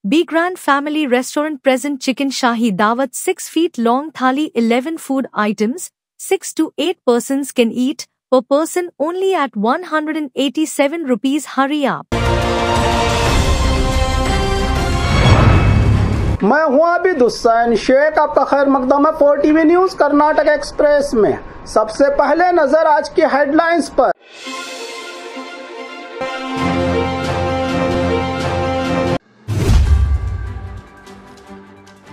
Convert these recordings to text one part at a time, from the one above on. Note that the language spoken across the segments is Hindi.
Be Grand Family Restaurant present chicken shahi dawat 6 feet long thali 11 food items, 6 to 8 persons can eat, per person only at 187 rupees. Hurry up. मैं हूं अभी हुसैन शेख, आपका खैर मकदम है 4TV न्यूज कर्नाटक एक्सप्रेस में। सबसे पहले नजर आज की हेडलाइंस पर।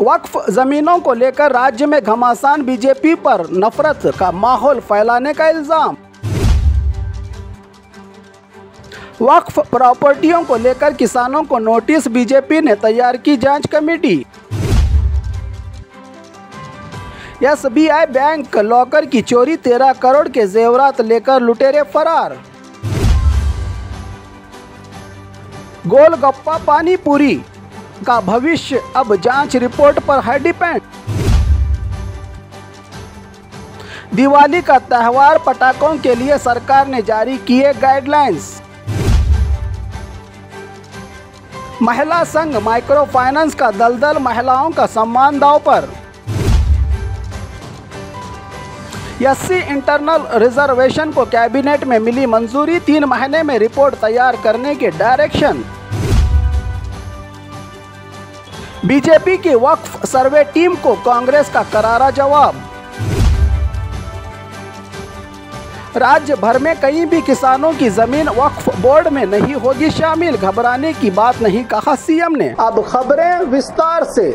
वक्फ जमीनों को लेकर राज्य में घमासान, बीजेपी पर नफरत का माहौल फैलाने का इल्जाम। वक्फ प्रॉपर्टियों को लेकर किसानों को नोटिस, बीजेपी ने तैयार की जांच कमेटी। SBI बैंक लॉकर की चोरी, 13 करोड़ के जेवरात लेकर लुटेरे फरार। गोलगप्पा पानी पूरी का भविष्य अब जांच रिपोर्ट पर है डिपेंड। दिवाली का त्योहार, पटाखों के लिए सरकार ने जारी किए गाइडलाइंस। महिला संघ माइक्रो फाइनेंस का दलदल, महिलाओं का सम्मान दांव पर। SC इंटरनल रिजर्वेशन को कैबिनेट में मिली मंजूरी, 3 महीने में रिपोर्ट तैयार करने के डायरेक्शन। बीजेपी की वक्फ सर्वे टीम को कांग्रेस का करारा जवाब। राज्य भर में कहीं भी किसानों की जमीन वक्फ बोर्ड में नहीं होगी शामिल, घबराने की बात नहीं, कहा CM ने। अब खबरें विस्तार से।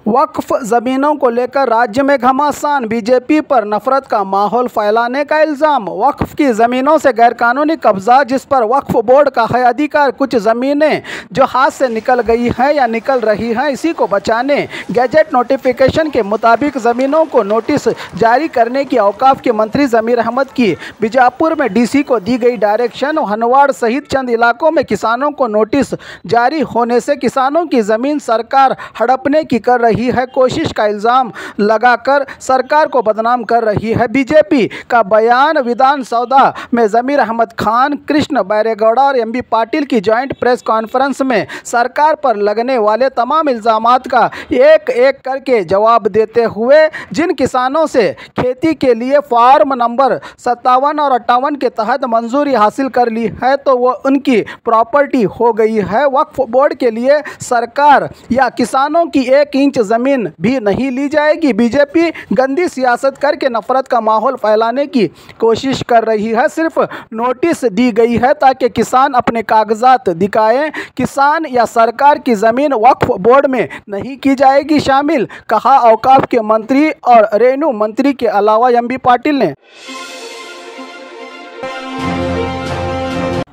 वक्फ जमीनों को लेकर राज्य में घमासान, बीजेपी पर नफरत का माहौल फैलाने का इल्जाम। वक्फ की जमीनों से गैरकानूनी कब्जा, जिस पर वक्फ बोर्ड का है अधिकार, कुछ जमीनें जो हाथ से निकल गई हैं या निकल रही हैं, इसी को बचाने गैजेट नोटिफिकेशन के मुताबिक जमीनों को नोटिस जारी करने की औकाफ के मंत्री जमीर अहमद की बीजापुर में DC को दी गई डायरेक्शन। हनवाड़ सहित चंद इलाकों में किसानों को नोटिस जारी होने से किसानों की जमीन सरकार हड़पने की कर रही है कोशिश का इल्जाम लगाकर सरकार को बदनाम कर रही है बीजेपी का बयान। विधानसौदा में जमीर अहमद खान, कृष्ण बैरेगौड़ा और MB पाटिल की जॉइंट प्रेस कॉन्फ्रेंस में सरकार पर लगने वाले तमाम इल्जामात का एक एक करके जवाब देते हुए जिन किसानों से खेती के लिए फॉर्म नंबर 57 और 58 के तहत मंजूरी हासिल कर ली है तो वो उनकी प्रॉपर्टी हो गई है। वक्फ बोर्ड के लिए सरकार या किसानों की 1 इंच जमीन भी नहीं ली जाएगी। बीजेपी गंदी सियासत करके नफरत का माहौल फैलाने की कोशिश कर रही है। सिर्फ नोटिस दी गई है ताकि किसान अपने कागजात दिखाएं। किसान या सरकार की जमीन वक्फ बोर्ड में नहीं की जाएगी शामिल, कहा औकाफ के मंत्री और रेणु मंत्री के अलावा MB पाटिल ने।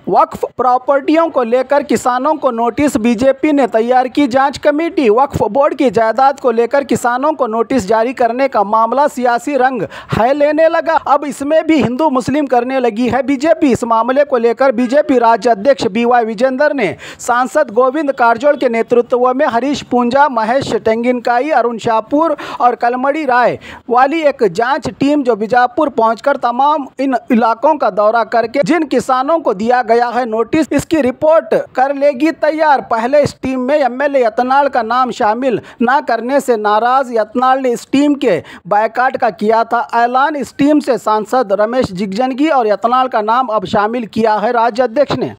वक्फ प्रॉपर्टियों को लेकर किसानों को नोटिस, बीजेपी ने तैयार की जांच कमेटी। वक्फ बोर्ड की जायदाद को लेकर किसानों को नोटिस जारी करने का मामला सियासी रंग है लेने लगा। अब इसमें भी हिंदू मुस्लिम करने लगी है बीजेपी। इस मामले को लेकर बीजेपी राज्य अध्यक्ष BY विजेंदर ने सांसद गोविंद कारजोल के नेतृत्व में हरीश पूंजा, महेश टेंगिनकाई, अरुण शाहपुर और कलमड़ी राय वाली एक जाँच टीम जो बीजापुर पहुँच तमाम इन इलाकों का दौरा करके जिन किसानों को दिया गया है नोटिस, इसकी रिपोर्ट कर लेगी तैयार। पहले इस टीम में MLA यत्नाल का नाम शामिल न करने से नाराज यत्नाल ने इस टीम के बायकाट का किया था ऐलान। इस टीम से सांसद रमेश जिगजनगी और यत्नाल का नाम अब शामिल किया है राज्य अध्यक्ष ने।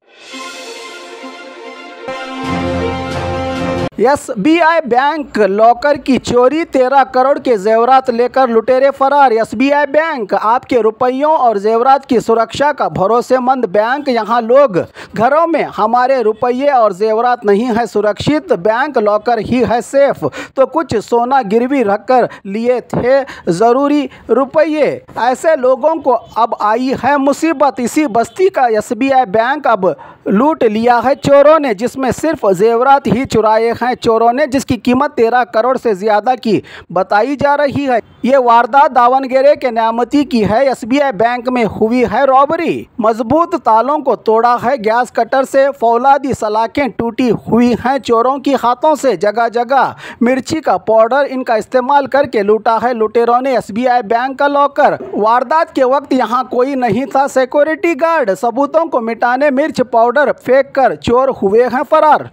SBI बैंक लॉकर की चोरी, 13 करोड़ के जेवरात लेकर लुटेरे फरार। SBI बैंक आपके रुपयों और जेवरात की सुरक्षा का भरोसेमंद बैंक। यहाँ लोग घरों में हमारे रुपये और जेवरात नहीं है सुरक्षित, बैंक लॉकर ही है सेफ। तो कुछ सोना गिरवी रखकर लिए थे ज़रूरी रुपये, ऐसे लोगों को अब आई है मुसीबत। इसी बस्ती का SBI बैंक अब लूट लिया है चोरों ने, जिसमें सिर्फ जेवरात ही चुराए हैं चोरों ने, जिसकी कीमत 13 करोड़ से ज़्यादा की बताई जा रही है। ये वारदात दावणगेरे के न्यामती की है। SBI बैंक में हुई है रॉबरी। मजबूत तालों को तोड़ा है, ग्रास कटर से फौलादी सलाखें टूटी हुई हैं। चोरों के हाथों से जगह जगह मिर्ची का पाउडर, इनका इस्तेमाल करके लूटा है लुटेरों ने SBI बैंक का लॉकर। वारदात के वक्त यहां कोई नहीं था सिक्योरिटी गार्ड। सबूतों को मिटाने मिर्च पाउडर फेंक कर चोर हुए हैं फरार।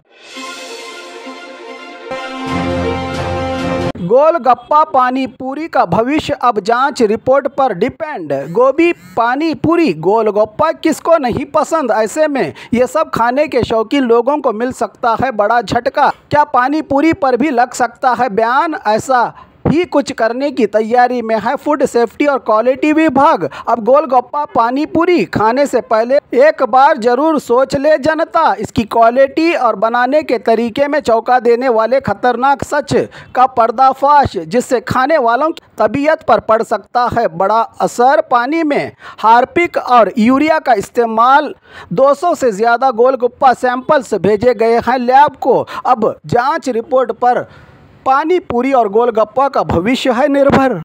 गोलगप्पा पानी पूरी का भविष्य अब जांच रिपोर्ट पर डिपेंड। गोभी, पानी पूरी, गोलगप्पा किसको नहीं पसंद। ऐसे में ये सब खाने के शौकीन लोगों को मिल सकता है बड़ा झटका। क्या पानी पूरी पर भी लग सकता है बैन? ऐसा ही कुछ करने की तैयारी में है फूड सेफ्टी और क्वालिटी विभाग। अब गोलगप्पा पानी पूरी खाने से पहले एक बार जरूर सोच ले जनता। इसकी क्वालिटी और बनाने के तरीके में चौंका देने वाले खतरनाक सच का पर्दाफाश, जिससे खाने वालों की तबीयत पर पड़ सकता है बड़ा असर। पानी में हार्पिक और यूरिया का इस्तेमाल। 200 से ज़्यादा गोलगप्पा सैंपल्स भेजे गए हैं लैब को। अब जांच रिपोर्ट पर पानी पूरी और गोलगप्पा का भविष्य है निर्भर।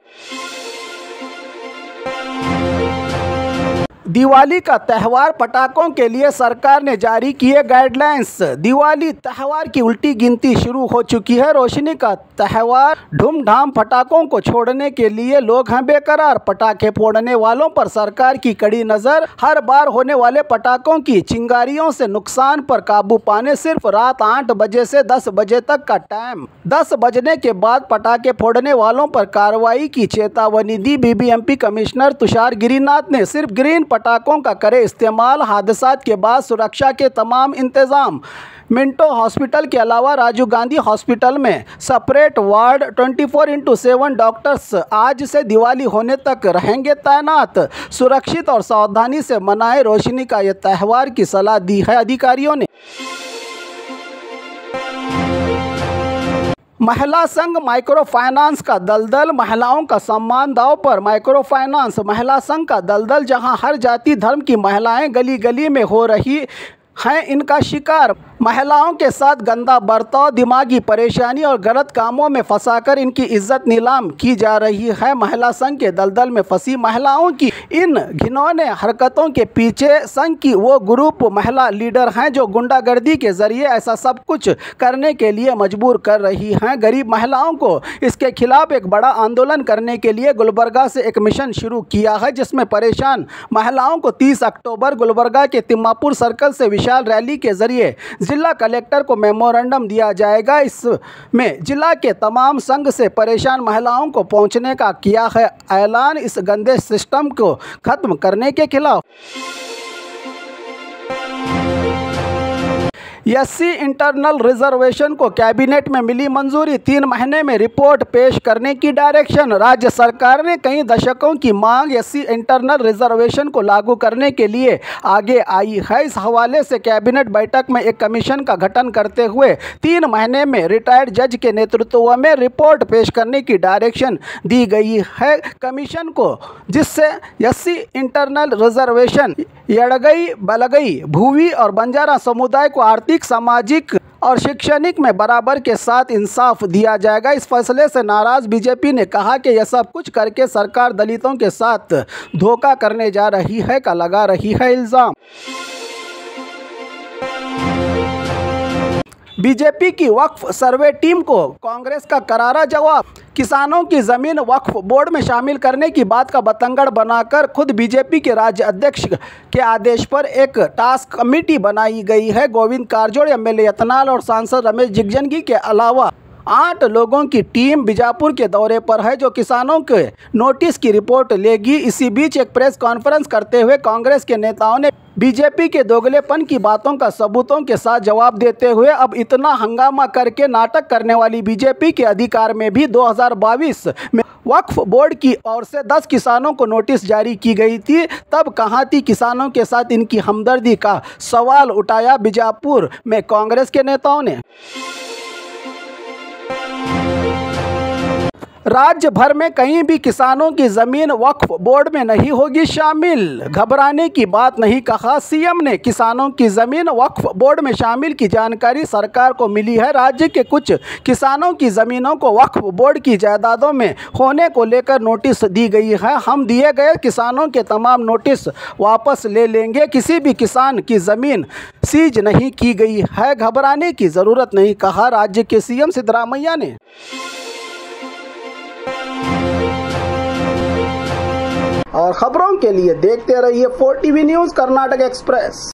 दिवाली का त्यौहार पटाखों के लिए सरकार ने जारी किए गाइडलाइंस। दिवाली त्यौहार की उल्टी गिनती शुरू हो चुकी है। रोशनी का त्यौहार, धूमधाम पटाखों को छोड़ने के लिए लोग हैं बेकरार। पटाखे फोड़ने वालों पर सरकार की कड़ी नज़र। हर बार होने वाले पटाखों की चिंगारियों से नुकसान पर काबू पाने सिर्फ रात 8 बजे से 10 बजे तक का टाइम। 10 बजने के बाद पटाखे फोड़ने वालों पर कार्रवाई की चेतावनी दी BBMP कमिश्नर तुषार गिरिनाथ ने। सिर्फ ग्रीन पटाखों का करे इस्तेमाल। हादसात के बाद सुरक्षा के तमाम इंतजाम। मिंटो हॉस्पिटल के अलावा राजीव गांधी हॉस्पिटल में सेपरेट वार्ड। 24/7 डॉक्टर्स आज से दिवाली होने तक रहेंगे तैनात। सुरक्षित और सावधानी से मनाएं रोशनी का यह त्यौहार की सलाह दी है अधिकारियों ने। महिला संघ माइक्रो फाइनेंस का दलदल। महिलाओं का सम्मान दांव पर माइक्रो फाइनेंस महिला संघ का दलदल, जहां हर जाति धर्म की महिलाएं गली गली में हो रही हैं इनका शिकार। महिलाओं के साथ गंदा बर्ताव, दिमागी परेशानी और गलत कामों में फंसाकर इनकी इज्जत नीलाम की जा रही है। महिला संघ के दलदल में फंसी महिलाओं की इन घिनौने हरकतों के पीछे संघ की वो ग्रुप महिला लीडर हैं जो गुंडागर्दी के जरिए ऐसा सब कुछ करने के लिए मजबूर कर रही हैं गरीब महिलाओं को। इसके खिलाफ एक बड़ा आंदोलन करने के लिए गुलबर्गा से एक मिशन शुरू किया है, जिसमें परेशान महिलाओं को 30 अक्टूबर गुलबर्गा के तिम्मापुर सर्कल से विशाल रैली के जरिए जिला कलेक्टर को मेमोरेंडम दिया जाएगा। इसमें जिला के तमाम संघ से परेशान महिलाओं को पहुंचने का किया है ऐलान। इस गंदे सिस्टम को खत्म करने के खिलाफ SC इंटरनल रिजर्वेशन को कैबिनेट में मिली मंजूरी। 3 महीने में रिपोर्ट पेश करने की डायरेक्शन। राज्य सरकार ने कई दशकों की मांग SC इंटरनल रिजर्वेशन को लागू करने के लिए आगे आई है। इस हवाले से कैबिनेट बैठक में एक कमीशन का गठन करते हुए 3 महीने में रिटायर्ड जज के नेतृत्व में रिपोर्ट पेश करने की डायरेक्शन दी गई है कमीशन को, जिससे SC इंटरनल रिजर्वेशन यड़गई, बलगई, भूवी और बंजारा समुदाय को आर्थिक, सामाजिक और शैक्षणिक में बराबर के साथ इंसाफ दिया जाएगा। इस फैसले से नाराज बीजेपी ने कहा कि यह सब कुछ करके सरकार दलितों के साथ धोखा करने जा रही है का लगा रही है इल्जाम। बीजेपी की वक्फ सर्वे टीम को कांग्रेस का करारा जवाब। किसानों की जमीन वक्फ बोर्ड में शामिल करने की बात का बतंगड़ बनाकर खुद बीजेपी के राज्य अध्यक्ष के आदेश पर एक टास्क कमेटी बनाई गई है। गोविंद कारजोड़, MLA यतनाल और सांसद रमेश जिगजंगी के अलावा 8 लोगों की टीम बीजापुर के दौरे पर है, जो किसानों के नोटिस की रिपोर्ट लेगी। इसी बीच एक प्रेस कॉन्फ्रेंस करते हुए कांग्रेस के नेताओं ने बीजेपी के दोगलेपन की बातों का सबूतों के साथ जवाब देते हुए अब इतना हंगामा करके नाटक करने वाली बीजेपी के अधिकार में भी 2022 में वक्फ बोर्ड की ओर से 10 किसानों को नोटिस जारी की गई थी, तब कहाँ थी किसानों के साथ इनकी हमदर्दी का सवाल उठाया बीजापुर में कांग्रेस के नेताओं ने। राज्य भर में कहीं भी किसानों की जमीन वक्फ बोर्ड में नहीं होगी शामिल। घबराने की बात नहीं, कहा सीएम ने। किसानों की जमीन वक्फ बोर्ड में शामिल की जानकारी सरकार को मिली है। राज्य के कुछ किसानों की जमीनों को वक्फ बोर्ड की जायदादों में होने को लेकर नोटिस दी गई है। हम दिए गए किसानों के तमाम नोटिस वापस ले लेंगे। किसी भी किसान की जमीन सीज नहीं की गई है, घबराने की जरूरत नहीं, कहा राज्य के सीएम सिद्धरामैया ने। और खबरों के लिए देखते रहिए 4 TV न्यूज़ कर्नाटक एक्सप्रेस।